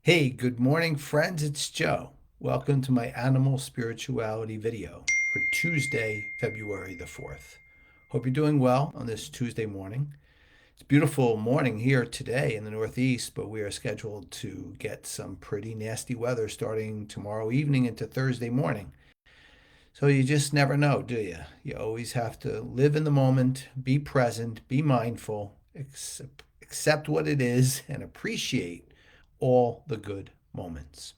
Hey, good morning, friends. It's Joe. Welcome to my animal spirituality video for Tuesday, February the 4th. Hope you're doing well on this Tuesday morning. It's a beautiful morning here today in the Northeast, but we are scheduled to get some pretty nasty weather starting tomorrow evening into Thursday morning. So you just never know, do you? You always have to live in the moment, be present, be mindful, accept what it is, and appreciate all the good moments.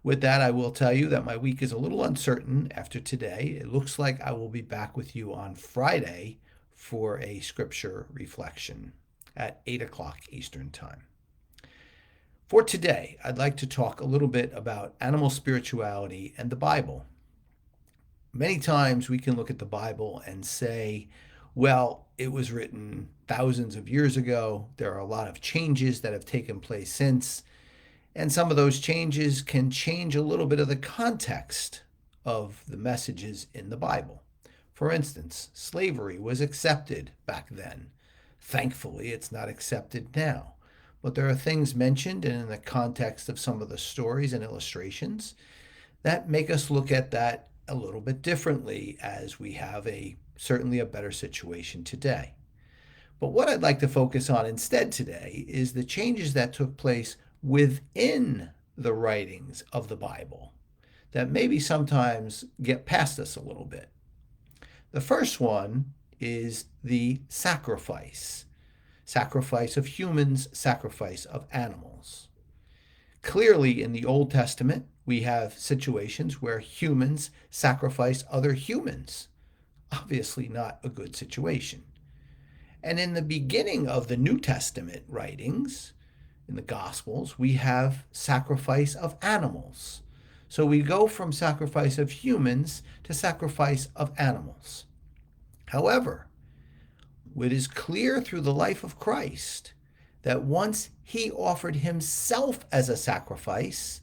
With that, I will tell you that my week is a little uncertain after today. It looks like I will be back with you on Friday for a scripture reflection at 8 o'clock Eastern Time. For today, I'd like to talk a little bit about animal spirituality and the Bible. Many times we can look at the Bible and say, well, it was written thousands of years ago. There are a lot of changes that have taken place since. And some of those changes can change a little bit of the context of the messages in the Bible. For instance, slavery was accepted back then. Thankfully, it's not accepted now. But there are things mentioned and in the context of some of the stories and illustrations that make us look at that a little bit differently as we have certainly a better situation today. But what I'd like to focus on instead today is the changes that took place within the writings of the Bible that maybe sometimes get past us a little bit. The first one is the sacrifice of humans, sacrifice of animals. Clearly, in the Old Testament, we have situations where humans sacrifice other humans. Obviously, not a good situation. And in the beginning of the New Testament writings, in the Gospels, we have sacrifice of animals. So we go from sacrifice of humans to sacrifice of animals. However, it is clear through the life of Christ that once he offered himself as a sacrifice,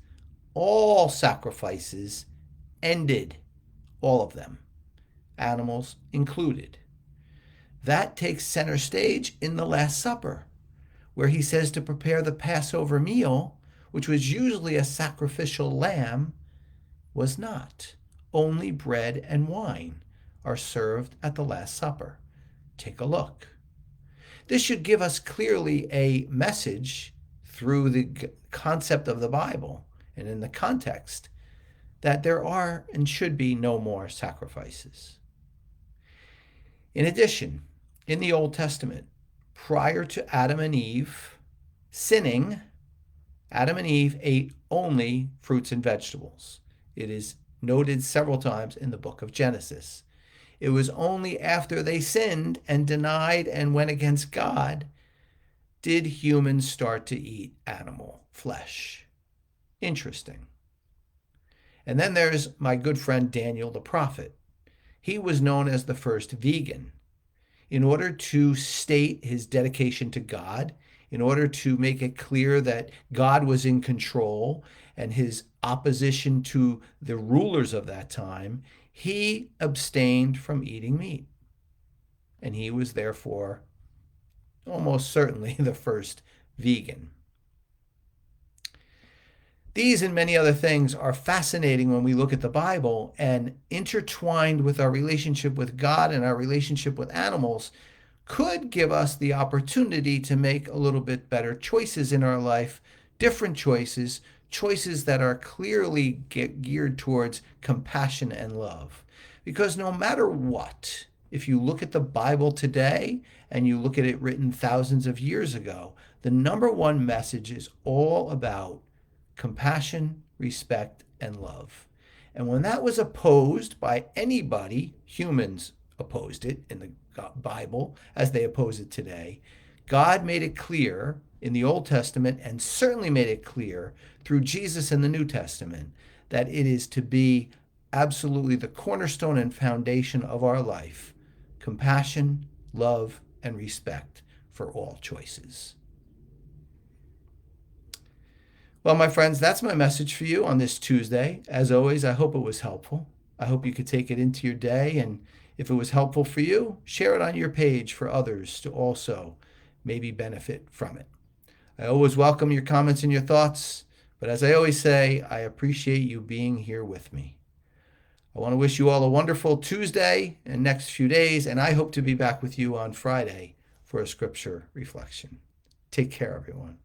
all sacrifices ended, all of them, animals included. That takes center stage in the Last Supper, where he says to prepare the Passover meal, which was usually a sacrificial lamb, was not. Only bread and wine are served at the Last Supper. Take a look. This should give us clearly a message through the concept of the Bible and in the context that there are and should be no more sacrifices. In addition, in the Old Testament, prior to Adam and Eve sinning, Adam and Eve ate only fruits and vegetables. It is noted several times in the book of Genesis. It was only after they sinned and denied and went against God did humans start to eat animal flesh. Interesting. And then there's my good friend Daniel the prophet. He was known as the first vegan. In order to state his dedication to God, in order to make it clear that God was in control and his opposition to the rulers of that time, he abstained from eating meat. And he was therefore almost certainly the first vegan. These and many other things are fascinating when we look at the Bible, and intertwined with our relationship with God and our relationship with animals could give us the opportunity to make a little bit better choices in our life, different choices, choices that are clearly geared towards compassion and love. Because no matter what, if you look at the Bible today and you look at it written thousands of years ago, the number one message is all about compassion, respect, and love. And when that was opposed by anybody, humans opposed it in the Bible as they oppose it today. God made it clear in the Old Testament and certainly made it clear through Jesus in the New Testament that it is to be absolutely the cornerstone and foundation of our life: compassion, love, and respect for all choices. Well, my friends, that's my message for you on this Tuesday. As always, I hope it was helpful. I hope you could take it into your day, and if it was helpful for you, share it on your page for others to also maybe benefit from it. I always welcome your comments and your thoughts. But as I always say, I appreciate you being here with me. I want to wish you all a wonderful Tuesday and next few days, and I hope to be back with you on Friday for a scripture reflection. Take care, everyone.